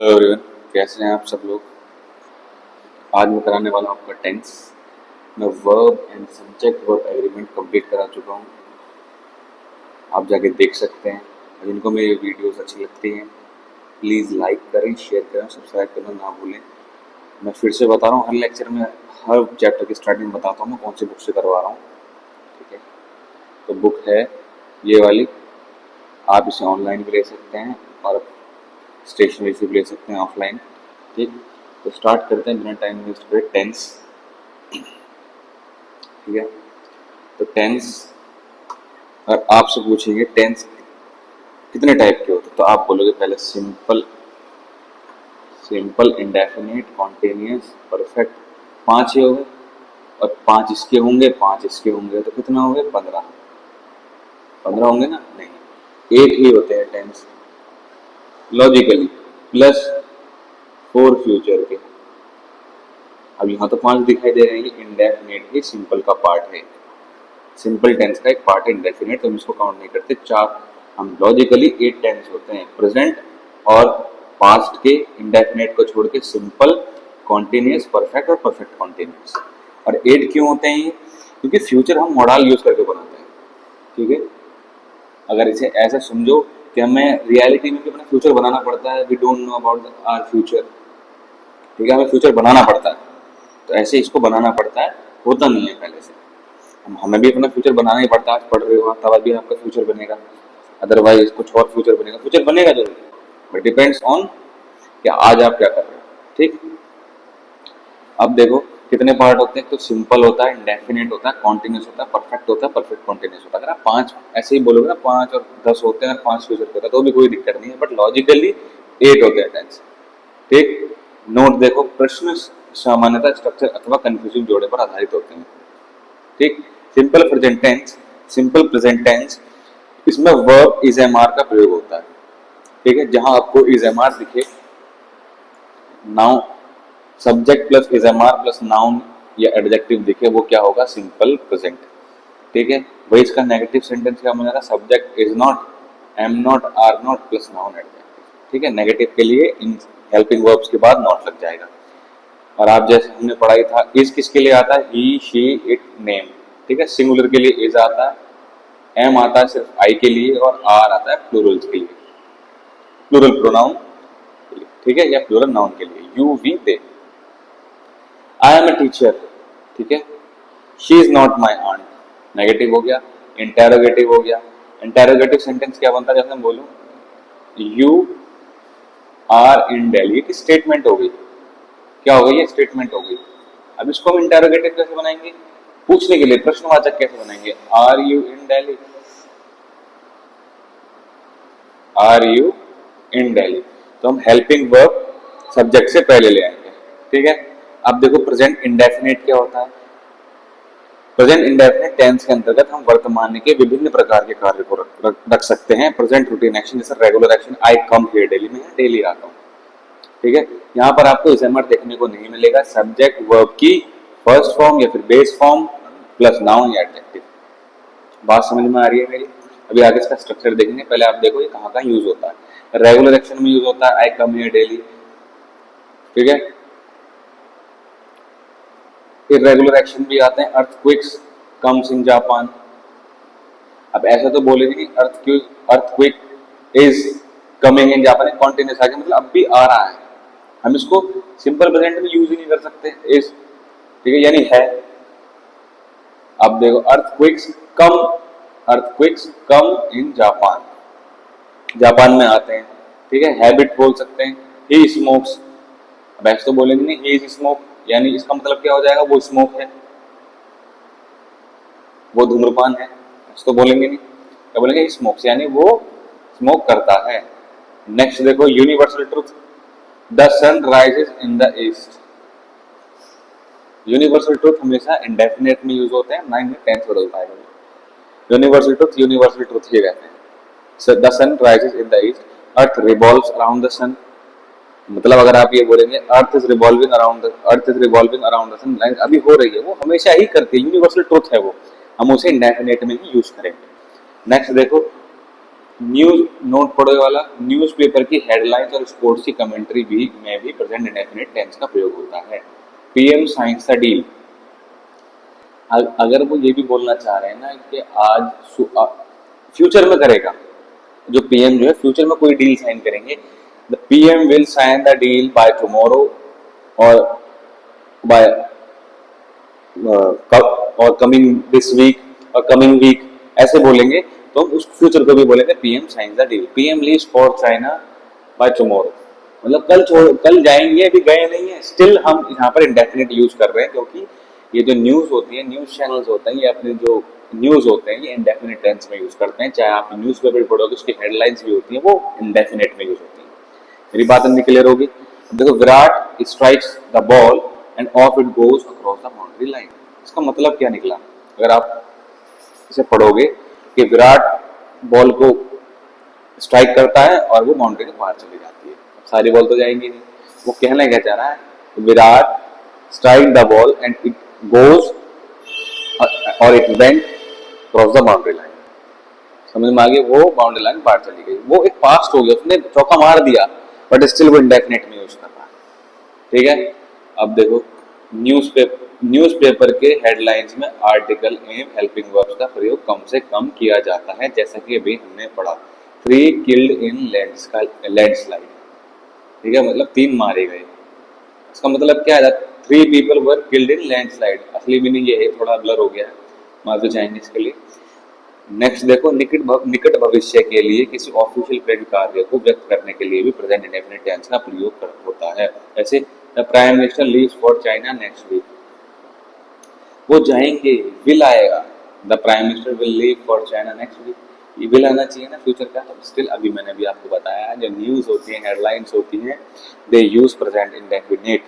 Hello everyone, कैसे हैं आप सब लोग। आज मैं कराने वाला हूँ आपका टेंस। मैं verb and subject verb agreement complete करा चुका हूँ। आप जाके देख सकते हैं। और जिनको मेरी वीडियोस अच्छी लगती हैं प्लीज़ लाइक करें, शेयर करें, सब्सक्राइब करना ना भूलें। मैं फिर से बता रहा हूँ, हर लेक्चर में हर चैप्टर की स्टार्टिंग में बताता हूँ मैं कौन सी बुक से करवा रहा हूँ। ठीक है, तो बुक है ये वाली। आप इसे ऑनलाइन भी ले सकते हैं और स्टेशनरी से भी ले सकते हैं ऑफलाइन। ठीक, तो स्टार्ट करते हैं बिना टाइम वेस्ट करे। टेंस, ठीक है। तो टेंस, और आपसे पूछेंगे टेंस कितने टाइप के होते हैं, तो आप बोलोगे पहले simple, simple, indefinite, continuous, perfect. पांच ही हो गए, और पांच इसके होंगे, पांच इसके होंगे, तो कितना हो गए? 15। 15 होंगे ना? नहीं, एक ही होते हैं टेंस लॉजिकली, प्लस 4 फ्यूचर के। अब यहाँ तो पांच दिखाई दे रहे हैं, ये इंडेफिनिट ही सिंपल का पार्ट है। सिंपल टेंस का एक पार्ट है इंडेफिनिट, तो हम इसको काउंट नहीं करते। चार हम लॉजिकली 8 टेंस होते हैं, प्रेजेंट और पास्ट के इंडेफिनिट को छोड़ के सिंपल, कॉन्टिन्यूअस, परफेक्ट और परफेक्ट कॉन्टिन्यूअस। और 8 क्यों होते हैं ये? क्योंकि फ्यूचर हम मॉडल यूज करके बनाते हैं। ठीक है, अगर इसे ऐसा समझो कि हमें रियलिटी में भी अपना फ्यूचर बनाना पड़ता है। We don't know about our future. ठीक है, हमें फ्यूचर बनाना पड़ता है, तो ऐसे इसको बनाना पड़ता है, होता नहीं है पहले से। हमें भी अपना फ्यूचर बनाना ही पड़ता है। आज पढ़ रहे हो तब भी आपका फ्यूचर बनेगा, अदरवाइज कुछ और फ्यूचर बनेगा। फ्यूचर बनेगा जरूर, बट डिपेंड्स ऑन कि आज आप क्या कर रहे हो। ठीक, अब देखो कितने पार्ट होते हैं। तो सिंपल होता है, इंडेफिनिट होता है, कॉन्टिन्यूस होता है, परफेक्ट होता है, परफेक्ट कॉन्टिन्यूस होता है। अगर आप पांच ऐसे ही बोलोगे ना, 5 और 10 होते हैं और 5 फ्यूचर होता है, तो भी कोई दिक्कत नहीं है, बट लॉजिकली 8 होते हैं टेंस। ठीक, नोट देखो, प्रश्न सामान्यतः स्ट्रक्चर अथवा कंफ्यूजिंग जोड़े पर आधारित होते हैं। ठीक, simple present tense, simple present tense, इसमें वर्ब इज एम आर का प्रयोग होता है। ठीक है, जहां आपको इज एम आर दिखे, noun, subject plus is am are plus noun या एडजेक्टिव दिखे, वो क्या होगा? Simple present. ठीक है, वही इसका नेगेटिव सेंटेंस क्या बनेगा? Subject is not, am not, are not plus noun adjective. ठीक है, नेगेटिव के लिए इन हेल्पिंग वर्ब्स के बाद नॉट लग जाएगा। और आप जैसे हमने पढ़ाई था, इज किसके लिए आता है? ही, शी, इट, नेम। ठीक है, सिंगुलर के लिए इज आता है, एम आता है सिर्फ आई के लिए, और आर आता है प्लूरल्स के लिए, प्लूरल प्रोनाउन के लिए। ठीक है, या प्लूरल नाउन के लिए, you, we, they. I am a teacher, ठीक है, she is not my aunt, negative हो गया। इंटेरोगेटिव हो गया। इंटेरोगेटिव सेंटेंस क्या बनता है? जैसे मैं बोलूं यू आर इन दिल्ली, की स्टेटमेंट हो गई। क्या हो गई? ये स्टेटमेंट हो गई। अब इसको हम इंटेरोगेटिव कैसे बनाएंगे? पूछने के लिए प्रश्नवाचक कैसे बनाएंगे? Are you in Delhi, are you in Delhi. तो हम हेल्पिंग वर्ब सब्जेक्ट से पहले ले आएंगे। ठीक है, अब देखो प्रेजेंट इंडेफिनिट क्या होता है। प्रेजेंट इंडेफिनिट टेंस के अंतर्गत हम वर्तमान के विभिन्न प्रकार के कार्य को रख सकते हैं। प्रेजेंट रूटीन एक्शन, जैसे regular action, I come here daily, में डेली आता हूँ। ठीक है, यहाँ पर आपको इसेमर देखने को नहीं मिलेगा। सब्जेक्ट वर्ब की फर्स्ट फॉर्म या फिर बेस फॉर्म प्लस नाउन या एडजेक्टिव। बात समझ में आ रही है मेरी? अभी आगे इसका स्ट्रक्चर देखेंगे, पहले आप देखो ये कहाँ कहाँ यूज होता है। रेगुलर एक्शन में यूज होता है, आई कम हियर डेली। ठीक है, इरेगुलर एक्शन भी आते हैं, अर्थक्वेक्स कम्स इन जापान। अब ऐसा तो बोलेंगे नहीं earthquake is coming in Japan, continuous आगे मतलब अब भी आ रहा है। हम इसको सिंपल प्रेजेंट में यूज ही नहीं कर सकते इज। ठीक है, यानी है। अब देखो earthquakes come in Japan, Japan में आते हैं। ठीक है, हैबिट बोल सकते हैं, ही स्मोक्स। अब ऐसे तो बोलेंगे नहीं ही इज स्मोक, यानी इसका मतलब क्या हो जाएगा? वो स्मोक है, वो धूम्रपान है। ऐसे तो बोलेंगे नहीं, क्या बोलेंगे? स्मोक्स, यानी वो स्मोक करता है। नेक्स्ट देखो, universal truth, the sun rises in the east. Universal truth हमेशा इंडेफिनेट में यूज होते हैं, ना ही टेंस में होता है। यूनिवर्सल ट्रुथ ये कहते हैं। The sun rises in the east, earth revolves around the sun. मतलब अगर आप ये बोलेंगे earth is revolving around the sun, अभी हो रही है, वो हमेशा ही करती है, यूनिवर्सल ट्रुथ है वो, हम उसे इंडेफिनेट में ही यूज करेंगे। नेक्स्ट देखो, न्यूज नोट पढ़ोगे वाला, न्यूज़पेपर की हेडलाइंस और स्पोर्ट्स की कमेंट्री भी में भी प्रेजेंट इंडेफिनिट टेंस का प्रयोग होता है। पीएम साइंस द डील, अगर वो ये भी बोलना चाह रहे हैं ना कि आज फ्यूचर में करेगा, जो पीएम जो है फ्यूचर में कोई डील साइन करेंगे, the PM will sign the deal by tomorrow और बाय और कमिंग दिस वीक और कमिंग वीक, ऐसे बोलेंगे तो हम उस फ्यूचर को भी बोलेंगे PM sign the deal. PM leaves for China by tomorrow, मतलब कल जाएंगे, अभी गए नहीं है, स्टिल हम यहाँ पर इंडेफिनिट यूज कर रहे हैं, क्योंकि ये जो न्यूज होती है, न्यूज चैनल्स होते हैं, ये अपने जो न्यूज होते हैं ये इंडेफिनिट टेंस में यूज करते हैं। चाहे आप न्यूज पेपर पढ़ोगे, उसकी हेडलाइंस भी होती है, वो इंडेफिनिट में यूज होती है। मेरी बात नहीं क्लियर होगी? देखो, Virat strikes the ball end of it goes across the boundary line. इसका मतलब क्या निकला? अगर आप इसे पढ़ोगे कि विराट बॉल को स्ट्राइक करता है और वो बाउंड्री के बाहर चली जाती है, सारी बॉल तो जाएंगी नहीं। वो कहना क्या चाह रहा है? Virat strike the ball and it goes और it went cross the boundary line. समझ में आ गई? वो बाउंड्री लाइन बाहर चली गई, वो एक पास्ट हो गया, उसने चौका मार दिया, बट स्टिल वो इंडेफिनिट में यूज कर रहा है। ठीक है, अब देखो, न्यूज़पेपर के हेडलाइंस में आर्टिकल एवं हेल्पिंग वर्ब्स का प्रयोग कम से कम किया जाता है, जैसा कि अभी हमने पढ़ा, 3 किल्ड इन लैंडस्लाइड। ठीक है, मतलब 3 मारे गए। इसका मतलब क्या है? 3 people were killed in landslide. असली मीनिंग ये है, थोड़ा ब्लर हो गया है, माफी चाहेंगे इसके लिए। नेक्स्ट देखो, निकट भविष्य के लिए किसी ऑफिशियल प्रेरित कार्य को व्यक्त करने के लिए भी प्रेजेंट इंडेफिनिट टेंस का प्रयोग होता है। ऐसे, the prime minister leaves for China next week, वो जाएंगे, विल आएगा, the prime minister will leave for China next week, ये विल आना चाहिए ना फ्यूचर का। तो स्टिल अभी मैंने भी आपको बताया, जो न्यूज होती है, हेडलाइंस होती हैं, दे यूज प्रेजेंट इंडेफिनिट,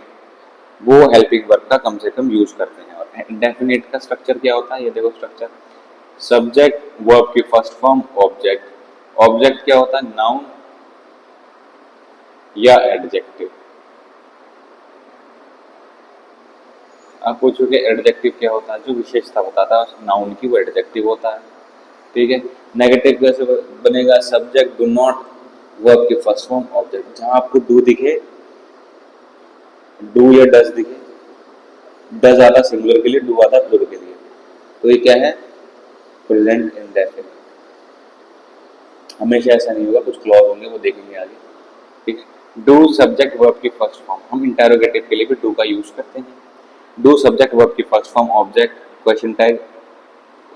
वो हेल्पिंग वर्ब का कम से कम यूज करते हैं। और इंडेफिनिट का स्ट्रक्चर क्या होता है? ये देखो स्ट्रक्चर, सब्जेक्ट वर्ब की फर्स्ट फॉर्म ऑब्जेक्ट। ऑब्जेक्ट क्या होता है? नाउन या एडजेक्टिव। आप पूछोगे एडजेक्टिव क्या होता है? जो विशेषता बताता है नाउन की, वो एडजेक्टिव होता है। ठीक है, नेगेटिव कैसे बनेगा? सब्जेक्ट डू नॉट वर्ब की फर्स्ट फॉर्म ऑब्जेक्ट। जहां आपको डू दिखे, डू या डज दिखे, डज आता सिंगुलर के लिए, डू आता प्लूरल के लिए, तो ये क्या है? Present indefinite. हमेशा ऐसा नहीं होगा, कुछ क्लॉज होंगे, वो देखेंगे आगे। ठीक है, डू सब्जेक्ट वर्ब की फर्स्ट फॉर्म, हम इंटेरोगेटिव के लिए भी डू का यूज करते हैं। डू सब्जेक्ट वर्ब की first form object, question type,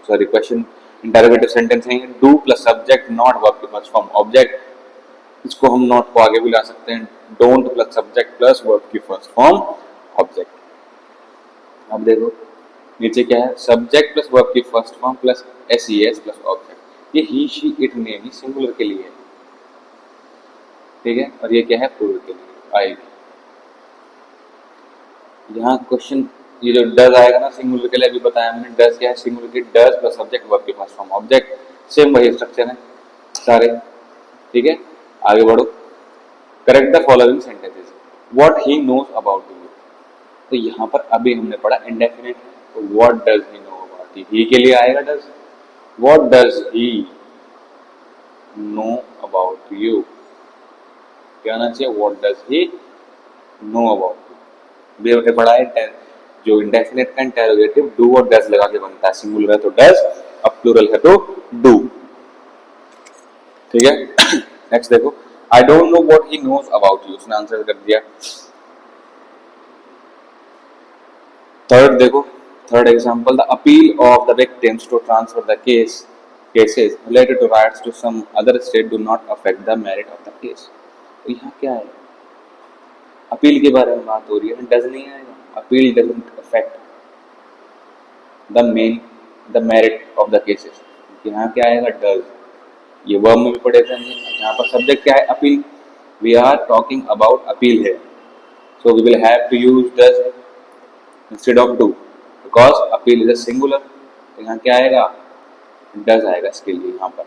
sorry question interrogative sentence है, do plus subject not verb की फर्स्ट फॉर्म ऑब्जेक्ट। इसको हम नॉट को आगे भी ला सकते हैं, don't plus subject plus verb की फर्स्ट फॉर्म ऑब्जेक्ट। अब देखो नीचे क्या है? सब्जेक्ट प्लस वर्ब की first form plus S plus object. ये ही शी इट नेम ही सिंगुलर के लिए है, ठीक है, और ये क्या है? प्लूरल के लिए आएगी। यहाँ क्वेश्चन, ये जो डज आएगा ना सिंगुलर के लिए, अभी बताया मैंने, डज क्या है? सिंगुलर की, डज प्लस सब्जेक्ट वर्ब की फर्स्ट फॉर्म ऑब्जेक्ट, सेम वही स्ट्रक्चर है सारे। ठीक है, आगे बढ़ो। Correct the following sentences, what he knows about you. तो यहाँ पर अभी हमने पढ़ा इंडेफिनिट, तो what does he know about you, he के लिए आएगा does. What does he know about you, क्या आना चाहिए? What does he know about you. भी हमने पढ़ा है जो इंडेफिनिट का इंटेरोगेटिव डू और डज लगा के बनता है, सिंगुलर है तो डज, अब प्लूरल है तो डू। ठीक है, नेक्स्ट देखो, I don't know what he knows about you, उसने आंसर कर दिया। थर्ड देखो, third example, the appeal of the victims to transfer the cases related to rights to some other state do not affect the merit of the case। तो यहाँ क्या है? Appeal के बारे में बात हो रही है, डज नहीं आएगा, appeal doesn't affect the merit of the cases. यहाँ क्या आएगा? डज। ये वर्ब में भी पढ़े थे हमने। यहाँ पर सब्जेक्ट क्या है? Appeal, we are talking about appeal है, so we will have to use does instead of do, because appeal is a singular. तो यहाँ क्या आएगा? डज आएगा इसके लिए यहाँ पर।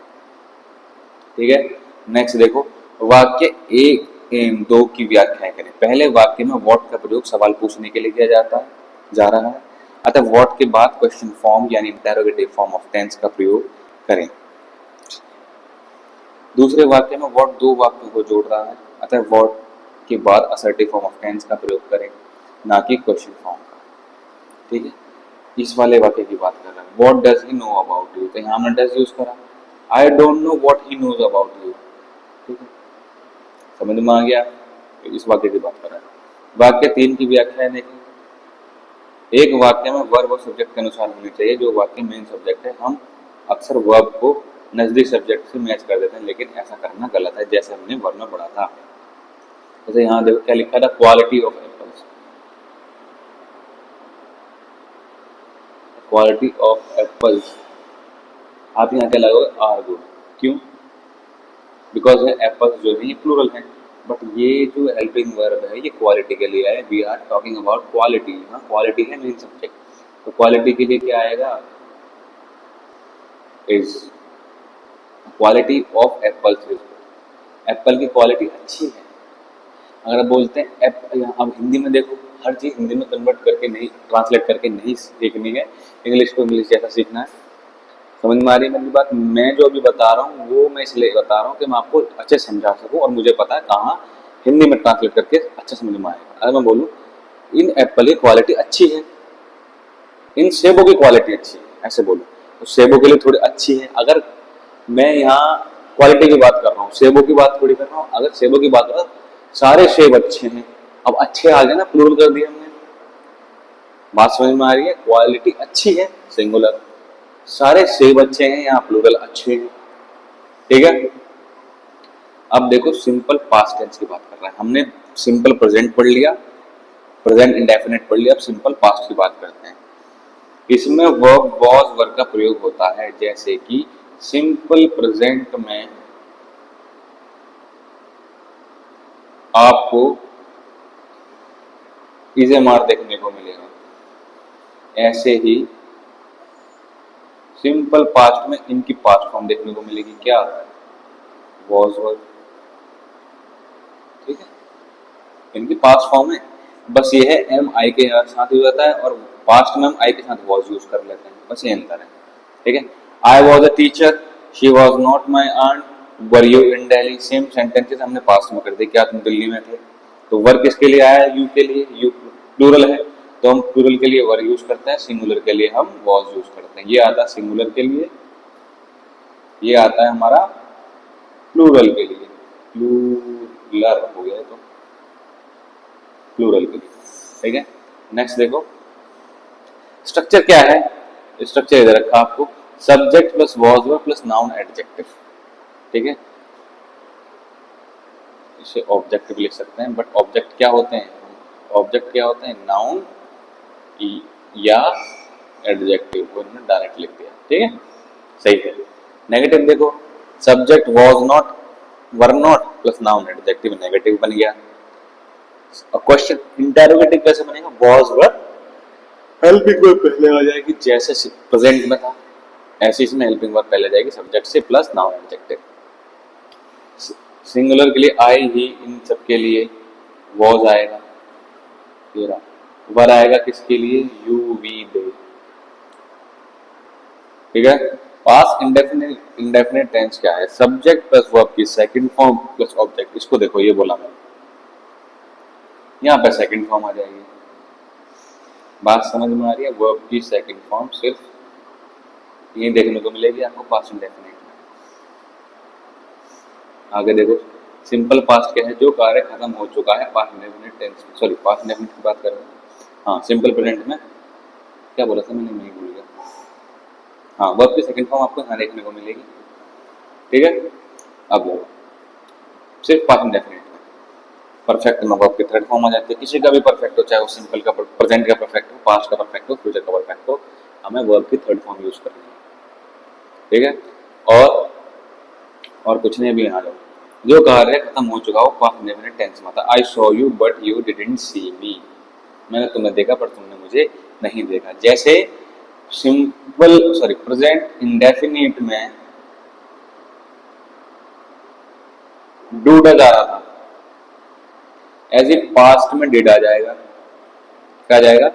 ठीक है, नेक्स्ट देखो, वाक्य एक एवं दो की व्याख्याएं करें। पहले वाक्य में व्हाट का प्रयोग सवाल पूछने के लिए किया जा रहा है, अतः व्हाट के बाद क्वेश्चन फॉर्म यानी इंटेरोगेटिव फॉर्म ऑफ टेंस का प्रयोग करें। दूसरे वाक्य में व्हाट दो वाक्यों को जोड़ रहा है, अतः व्हाट के बाद असर्टिव फॉर्म ऑफ टेंस का प्रयोग करें, ना कि क्वेश्चन फॉर्म का। ठीक है, इस वाले वाक्य की बात कर रहा है। What does he know about you, तो यहाँ हमने डज यूज करा। I don't know what he knows about you. ठीक है, समझ में आ गया, इस वाक्य की बात कर रहा है। वाक्य 3 की व्याख्या है देखिए। एक वाक्य में वर्ब और सब्जेक्ट के अनुसार होनी चाहिए। जो वाक्य मेन सब्जेक्ट है, हम अक्सर वर्ब को नजदीक सब्जेक्ट से मैच कर देते हैं, लेकिन ऐसा करना गलत है, जैसे हमने वर्ब में पढ़ा था। जैसे यहाँ देखो क्या लिखा था, quality of apples. Quality of apples, आप यहाँ क्या लगाओगे, आर गुड। क्यों? बिकॉज एप्पल्स जो है ये प्लूरल है, बट ये जो हेल्पिंग वर्ब है ये क्वालिटी के लिए है। We are talking about quality. हाँ, क्वालिटी है मेन सब्जेक्ट, तो क्वालिटी के लिए क्या आएगा, is quality of apples. Apple की क्वालिटी अच्छी है। अगर आप बोलते हैं अब हिंदी में देखो, हर चीज़ हिंदी में कन्वर्ट करके नहीं, ट्रांसलेट करके नहीं सीखनी है, इंग्लिश को इंग्लिश जैसा सीखना है। समझ में आ रही है मेरी बात? मैं जो अभी बता रहा हूँ वो मैं इसलिए बता रहा हूँ कि मैं आपको अच्छे से समझा सकूँ, और मुझे पता है कहाँ हिंदी में ट्रांसलेट करके अच्छे समझ में आएगा। अगर मैं बोलूँ इन एप्पल की क्वालिटी अच्छी है, इन सेबों की क्वालिटी अच्छी है, ऐसे बोलूँ तो सेबों के लिए थोड़ी अच्छी है। अगर मैं यहाँ क्वालिटी की बात कर रहा हूँ, सेबों की बात थोड़ी कर रहा हूँ। अगर सेबों की बात कर रहा हूँ, सारे सेब अच्छे हैं, अब अच्छे आ गए ना, प्लूरल कर दिया हमने। बात समझ में आ रही है? क्वालिटी अच्छी है सिंगुलर, सारे सेब अच्छे हैं, यहाँ प्लूरल अच्छे हैं। ठीक है, अब देखो सिंपल पास्ट टेंस की बात कर रहा है। हमने सिंपल प्रेजेंट पढ़ लिया, प्रेजेंट इंडेफिनिट पढ़ लिया, अब सिंपल पास्ट की बात करते हैं। इसमें वर्ब वॉज वर्ब का प्रयोग होता है, जैसे कि सिंपल प्रेजेंट में आपको इज एम आर देखने को मिलेगा, ऐसे ही सिंपल पास्ट में इनकी पास्ट फॉर्म देखने को मिलेगी, क्या, वॉज वर्ब। ठीक है, इनकी पास्ट फॉर्म है, बस ये है एम आई के साथ हो जाता है, और पास्ट में हम आई के साथ वॉज यूज कर लेते हैं, बस ये अंतर है। ठीक है, I was a teacher, she was not my aunt, were you in Delhi. Same sentences हमने पास्ट में कर दिए, क्या तुम दिल्ली में थे। तो वर किसके लिए आया, यू के लिए, यू प्लूरल है, तो हम प्लूरल के लिए वर यूज करते हैं, सिंगुलर के लिए हम वॉज यूज करते हैं। ये आता है सिंगुलर के लिए, ये आता है हमारा प्लूरल के लिए। प्लूरल हो गया तो प्लूरल के लिए। ठीक है, नेक्स्ट देखो स्ट्रक्चर क्या है। स्ट्रक्चर इधर रखा आपको, subject plus was verb plus noun adjective. ठीक है, इसे ऑब्जेक्टिव लिख सकते हैं, बट ऑब्जेक्ट क्या होते हैं, ऑब्जेक्ट क्या होते हैं, नाउन या एडजेक्टिव, को इन्होंने डायरेक्ट लिख दिया। ठीक है, सही है। नेगेटिव देखो, subject was not were not plus noun adjective, negative बन गया। क्वेश्चन इंटरोगेटिव कैसे बनेगा, वॉज वर हेल्पिंग वर्ब पहले आ जाएगी, जैसे प्रेजेंट में था ऐसे इसमें हेल्पिंग वर्ब पहले जाएगी सब्जेक्ट से प्लस नाउन एडजेक्टिव। सिंगुलर के लिए आई ही, इन सब के लिए वॉज आएगा, वर आएगा किसके लिए, यू वी दे। ठीक है, पास इंडेफिनिट इंडेफिनिट टेंस क्या है, सब्जेक्ट प्लस वर्ब की सेकंड फॉर्म प्लस ऑब्जेक्ट। इसको देखो, ये बोला मैंने, यहाँ पे सेकंड फॉर्म आ जाएगी। बात समझ में आ रही है? वर्ब की सेकंड फॉर्म सिर्फ ये देखने को मिलेगी आपको पास्ट इंडेफिनिट में। आगे देखो, सिंपल पास्ट क्या है, जो कार्य खत्म हो चुका है, past indefinite tense, sorry past indefinite की बात कर रहे हैं। हाँ, सिंपल प्रेजेंट में क्या बोला था मैंने, नहीं भूल गया। हाँ, वर्ब की सेकंड फॉर्म आपको यहाँ देखने को मिलेगी। ठीक है, अब सिर्फ पास्ट इंडेफिनिट में। परफेक्ट में वर्ब की थर्ड फॉर्म आ जाती है, किसी का भी परफेक्ट हो, चाहे वो सिंपल का प्रेजेंट का परफेक्ट हो, पास्ट का परफेक्ट हो, फ्यूचर का परफेक्ट हो, हमें वर्ब की थर्ड फॉर्म यूज करनी है। ठीक है, और कुछ नहीं, भी यहाँ लो, जो कार्य खत्म हो चुका हो पास्ट इंडेफिनिट टेंस में था। I saw you but you didn't see me, मैंने तुम्हें देखा पर तुमने मुझे नहीं देखा। जैसे सिंपल सॉरी प्रेजेंट इंडेफिनिट में डू डज आ रहा था, एज ए पास्ट में डिड आ जाएगा, क्या आ जाएगा,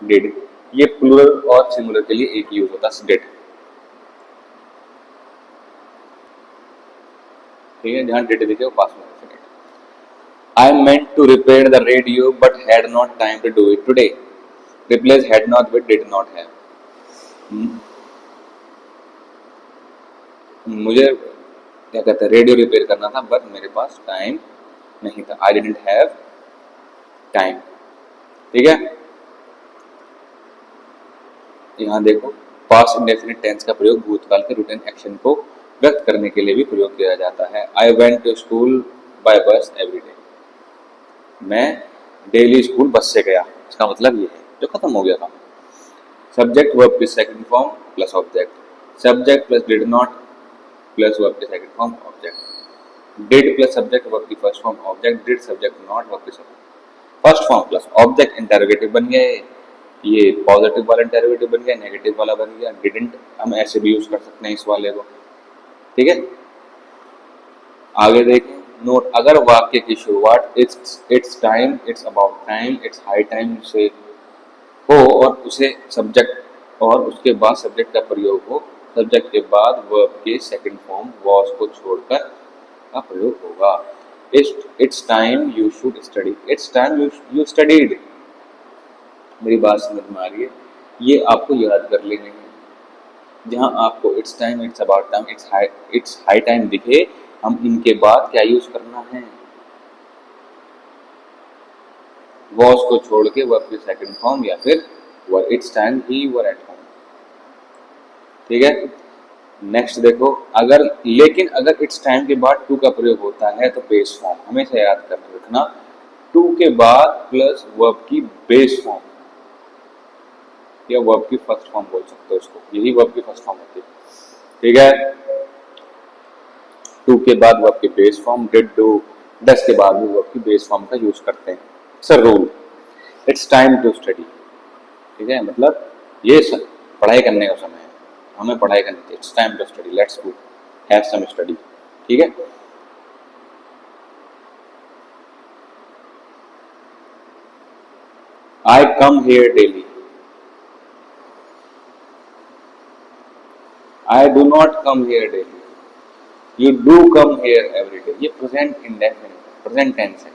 डिड। ये प्लूरल और सिंगुलर के लिए एक यूज होता है, डिड। ठीक है, जहाँ डिड दिखे वो पास्ट में definite. I meant to repair the radio but had not time to do it today. Replace had not with did not have. मुझे क्या कहते हैं, रेडियो रिपेयर करना था बट मेरे पास टाइम नहीं था। I didn't have time. ठीक है, यहाँ देखो पास्ट इंडेफिनिट टेंस का प्रयोग भूतकाल के रूटीन एक्शन को व्यक्त करने के लिए भी प्रयोग किया जाता है। I went to school by bus every day. मैं डेली स्कूल बस से गया, इसका मतलब ये है, जो खत्म हो गया था। सब्जेक्ट वर्ब की second form plus object. Subject plus did not plus verb की second form object. Did plus subject verb की first form object. Did subject not verb की first form plus object. Interrogative बन गया, ये positive वाला interrogative बन गया, negative वाला बन गया। डिडंट हम ऐसे भी यूज कर सकते हैं इस वाले को। ठीक है, आगे देखें। नोट, अगर वाक्य की शुरुआत it's time, it's about time, it's high time से हो और उसे सब्जेक्ट और उसके बाद सब्जेक्ट का प्रयोग हो, सब्जेक्ट के बाद वर्ब के सेकंड फॉर्म वॉज को छोड़कर का प्रयोग होगा। It's time you should study, it's time you studied. मेरी बात समझ में आ रही है? ये आपको याद कर लेने हैं। जहां आपको it's time, it's about time, it's high time दिखे, हम इनके बाद क्या यूज करना है? वॉज को छोड़ के वर्ब की सेकंड फॉर्म या फिर were. It's time he were at home. ठीक है, नेक्स्ट देखो, लेकिन अगर इट्स टाइम के बाद टू का प्रयोग होता है तो बेस फॉर्म हमेशा याद करना रखना। टू के बाद प्लस वर्ब की बेस फॉर्म या वर्ब की फर्स्ट फॉर्म बोल सकते हो इसको, यही वर्ब की फर्स्ट फॉर्म होती है। ठीक है, टू के बाद वर्ब की बेस फॉर्म। डिड डू, डस के बाद भी वर्ब की बेस फॉर्म का यूज करते हैं। Sir rule, it's time to study. ठीक है, मतलब ये पढ़ाई करने का समय है, हमें पढ़ाई करनी थी। It's time to study, let's go have some study. ठीक है, I come here daily, I do not come here daily, you do come here every day. ये प्रेजेंट इंडेफिनिट, प्रेजेंट टेंस है।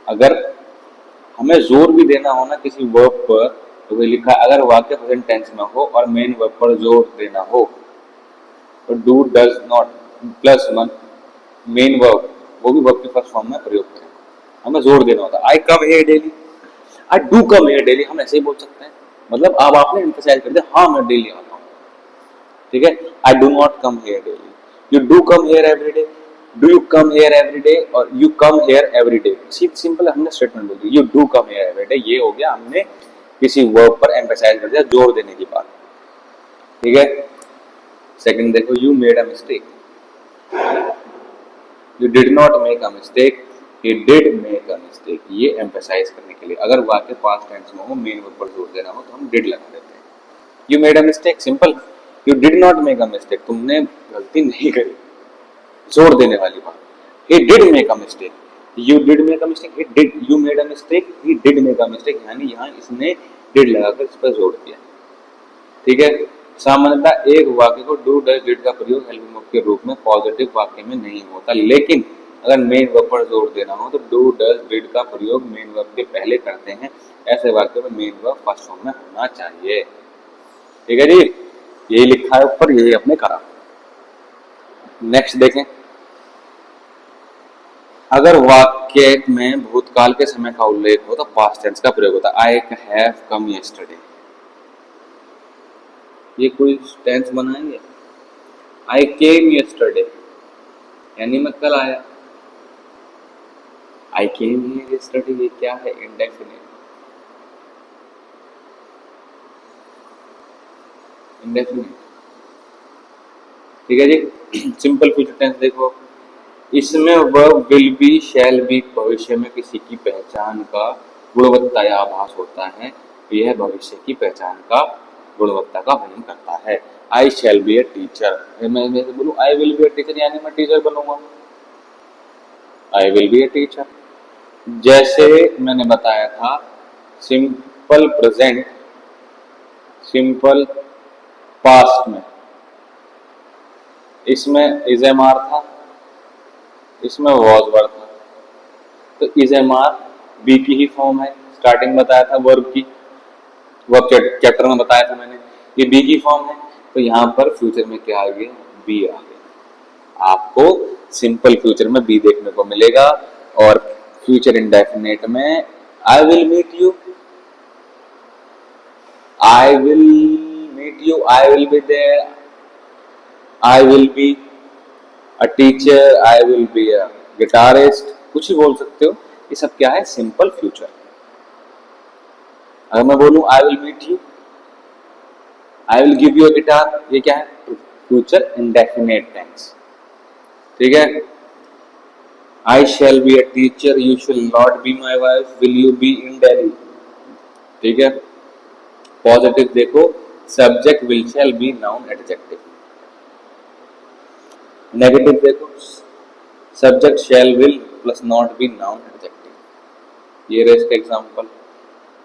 अगर हमें जोर भी देना हो ना किसी वर्ब पर तो वो लिखा, अगर वाक्य प्रेजेंट टेंस में हो और मेन वर्ब पर जोर देना हो तो do does not plus main verb, वो भी वर्ब के फर्स्ट फॉर्म में प्रयोग करें। हमें जोर देना होता है। I come here daily, I do come here daily, हम ऐसे ही बोल सकते हैं। मतलब अब आपने एम्फसाइज कर दिया, हाँ मैं डेली आता हूँ। ठीक है, I do not come here daily, you do come here every day, do you come here every day और you come here every day. Simple हमने स्टेटमेंट बोल दी, you do come here every day. ये हो गया, हमने किसी verb पर एम्फसाइज कर दिया, जोर देने की बात। ठीक है, सेकंड देखो, you made a mistake, you did not make a mistake, he did make a mistake. ये एम्फसाइज करने के लिए, अगर वाक्य पास्ट टेंस में हो, मेन वर्ब पर जोर देना हो तो हम डिड लगा देते हैं। You made a mistake, simple. You did not make a mistake, तुमने गलती नहीं करी, जोर देने वाली बात। He did make a mistake, you did make a mistake, he did, you made a mistake, he did make a mistake, यानी यहाँ इसने डिड लगाकर इस पर जोर दिया। ठीक है, सामान्यतः एक वाक्य को डू डज डिड का प्रयोग हेल्पिंग वर्ब के रूप में पॉजिटिव वाक्य में नहीं होता, लेकिन अगर मेन वर्ब पर जोर देना हो तो डू डज डिड का प्रयोग मेन वर्ब के पहले करते हैं। ऐसे वाक्य में मेन वर्ब फर्स्ट फॉर्म में होना चाहिए। ठीक है जी, यही लिखा है ऊपर, यही अपने करा। नेक्स्ट देखें, अगर वाक्य में भूतकाल के समय का उल्लेख हो तो पास्ट टेंस का प्रयोग होता है। आई हैव कम यस्टरडे, ये कोई टेंस बनाएंगे? आई केम यस्टरडे, यानी मैं कल आया। आई केम हियर यस्टरडे, ये क्या है? इंडेफिनिट। इंडेफिनिट। ठीक है जी, सिंपल फ्यूचर टेंस देखो, इसमें verb will be, shall be भविष्य में किसी की पहचान का गुणवत्ता या आभास होता है, यह भविष्य की पहचान का गुणवत्ता का वर्णन करता है। I shall B a teacher, मैं बोलूं I will B a teacher, यानी मैं टीचर बनूंगा। आई विल बी ए टीचर। जैसे मैंने बताया था, सिंपल प्रेजेंट, सिंपल पास्ट में इसमें इज एम आर था, इसमें वॉज वर था, तो इज एम आर बी की ही फॉर्म है, स्टार्टिंग बताया था वर्ब की, वर्ब चैप्टर में बताया था मैंने, ये बी की फॉर्म है, तो यहाँ पर फ्यूचर में क्या आ गया, बी आ गया। आपको सिंपल फ्यूचर में बी देखने को मिलेगा, और फ्यूचर इंडेफिनेट में I will meet you, I will meet you, I will be there, I will be a teacher, I will be a guitarist, कुछ ही बोल सकते हो। ये सब क्या है, सिंपल फ्यूचर। अगर मैं बोलूं I will meet you, I will give you a guitar, ये क्या है, फ्यूचर इंडेफिनेट टेंस। ठीक है, I shall be a teacher, you shall not be my wife, will you be in Delhi. ठीक है, पॉजिटिव देखो, subject will shall be noun adjective. Negative देखो, subject shall will plus not be noun adjective. ये रहे इसका example,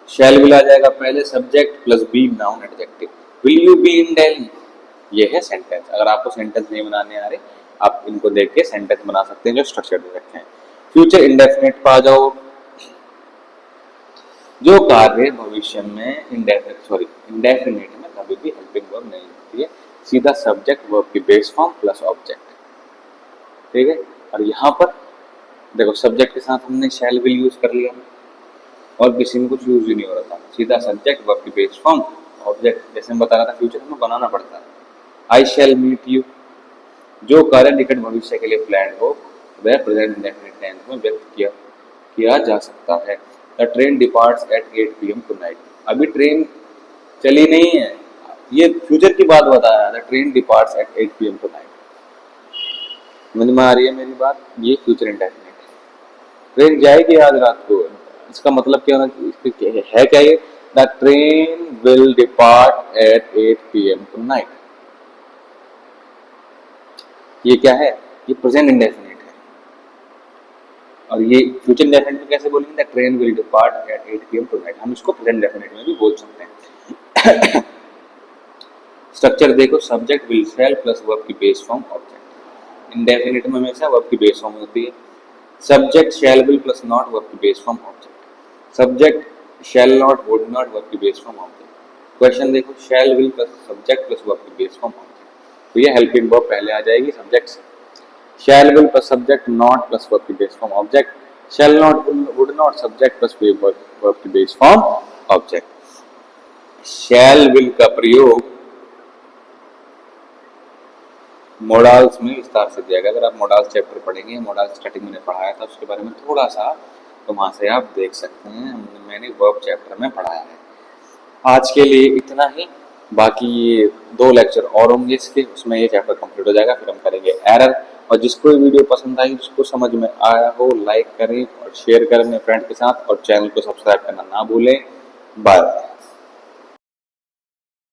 shall will आ जाएगा पहले, subject plus B noun adjective, will you be in Delhi, ये है सेंटेंस। अगर आपको सेंटेंस नहीं बनाने आ रहे, आप इनको देख के सेंटेंस बना सकते हैं जो स्ट्रक्चर दे रखे हैं। फ्यूचर इंडेफिनिट पर आ जाओ, जो कार्य भविष्य में इंडेफिनिट में कभी भी हेल्पिंग वर्ब नहीं होती है, सीधा सब्जेक्ट वर्ब की बेस फॉर्म प्लस ऑब्जेक्ट। ठीक है, और यहाँ पर देखो सब्जेक्ट के साथ हमने शैल विल यूज कर लिया, और किसी में कुछ यूज ही नहीं हो रहा था, सीधा सब्जेक्ट वर्ब की बेस फॉर्म ऑब्जेक्ट। जैसे मैं बता रहा था फ्यूचर में बनाना पड़ता है। आई शैल मीट यू, जो कार्य निकट भविष्य के लिए प्लान हो वह प्रेजेंट इंडेफिनिट टेंस में व्यक्त किया जा सकता है। The train departs at 8 PM tonight, अभी ट्रेन चली नहीं है, ये फ्यूचर की बात बताया, the train departs at 8 PM tonight. समझ में आ रही है मेरी बात, ये फ्यूचर इंडेफिनिट है, ट्रेन जाएगी आज रात को, इसका मतलब क्या है, क्या ये, the train will depart at 8 PM tonight. ये क्या है, ये प्रेजेंट इंडेफिनिट है, और ये फ्यूचर इंडेफिनिट में कैसे बोलेंगे, the train will depart at 8 PM tonight, हम इसको प्रेजेंट इंडेफिनिट में भी बोल सकते हैं। स्ट्रक्चर देखो, subject will shall plus verb की बेस फॉर्म ऑब्जेक्ट। इंडेफिनिट में हमेशा वर्ब की बेस फॉर्म होती है, subject shall will plus not verb की base form object, subject shall not would not verb की बेस फॉर्म ऑब्जेक्ट। क्वेश्चन देखो, shall will plus subject plus verb की base form object, तो ये helping verb पहले आ जाएगी सब्जेक्ट से। Shall will plus subject not plus verb की base form object, shall not would not subject plus verb की base form object. Shall will का प्रयोग मोडाल्स में विस्तार से दिया गया। अगर आप मोडाल्स चैप्टर पढ़ेंगे, मोडाल्स स्टार्टिंग मैंने पढ़ाया था, उसके बारे में थोड़ा सा तो वहां से आप देख सकते हैं, मैंने वर्ब चैप्टर में पढ़ाया है। आज के लिए इतना ही, बाकी ये 2 लेक्चर और होंगे इसके, उसमें ये चैप्टर कंप्लीट हो जाएगा, फिर हम करेंगे एरर। और जिसको ये वीडियो पसंद आई, जिसको समझ में आया हो, लाइक करें और शेयर करें अपने फ्रेंड के साथ, और चैनल को सब्सक्राइब करना ना भूलें। बाय।